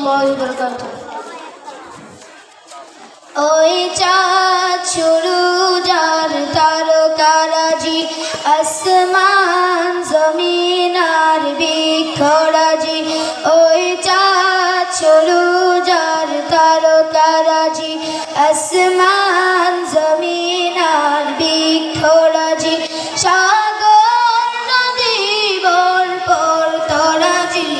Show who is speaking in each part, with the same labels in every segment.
Speaker 1: الله وبركاته ওই চাঁদ শুরু যার তারকারাজি আসমান জমিন আর বৃক্ষরাজি ওই চাঁদ শুরু যার তারকারাজি আসমান জমিন আর বৃক্ষরাজি সাগর নদী বন পর্বতরাজি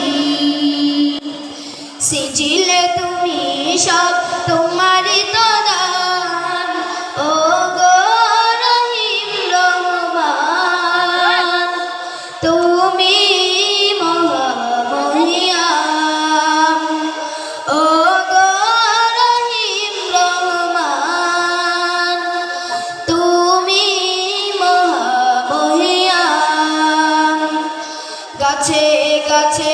Speaker 1: সিজিলে তুমি সব তোমারই তো দান ও গো রহিম রহমান তুমি মহামহিয়ান ও গো রহিম রহমান তুমি মহামহিয়ান গাছে গাছে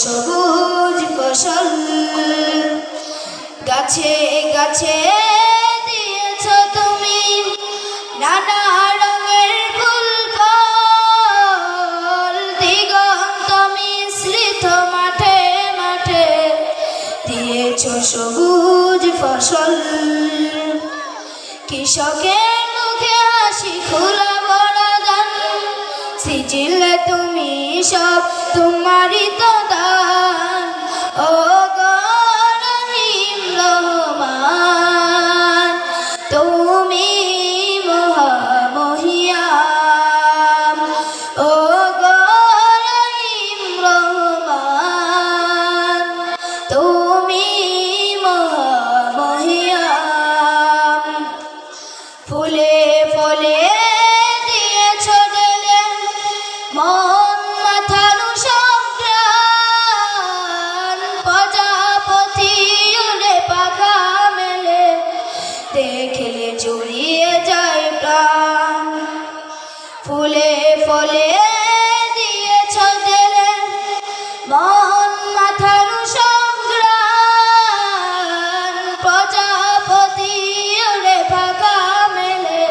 Speaker 1: সবুজ ফসল গাছে গাছে দিয়েছ তুমি নানা রঙের ফুল ফল দিগন্ত মিশ্রিত মাঠে মাঠে দিয়েছ সবুজ ফসল কৃষকের মুখে হাসি খোলা বরদান সিজিলে তুমি সব তোমারই তো দান ও গো রহিম রহমান তুমি মহামহিয়ান ও গো রহিম রহমান তুমি মহামহিয়ান ফুলে ফলে দিয়েছ ঢেলে মন মাথানো সংগ্রাম প্রজাপতি উড়ে পাখা মেলে দেখলে জড়িয়ে যায় প্রাণ ফুলে ফলে দিয়েছ ঢেলে মন মাথানো সংগ্রাম প্রজাপতি উড়ে পাখা মেলে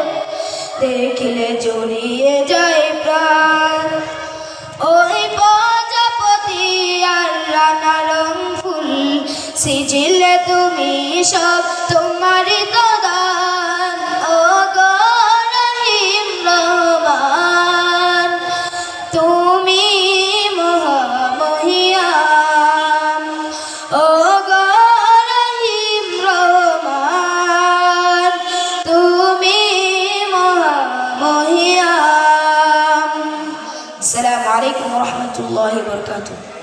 Speaker 1: দেখলে জড়িয়ে যায় প্রাণ ওই প্রজাপতি আর রানা রং ফুল সিজিলে তুমি সব তোমারই তো দান ও গো রহিম রহমান তুমি মহামহিয়ান ও গো রহিম রহমান তুমি মহামহিয়ান। আসসালামু আলাইকুম ওয়া রাহমাতুল্লাহি ওয়া বারাকাতুহু।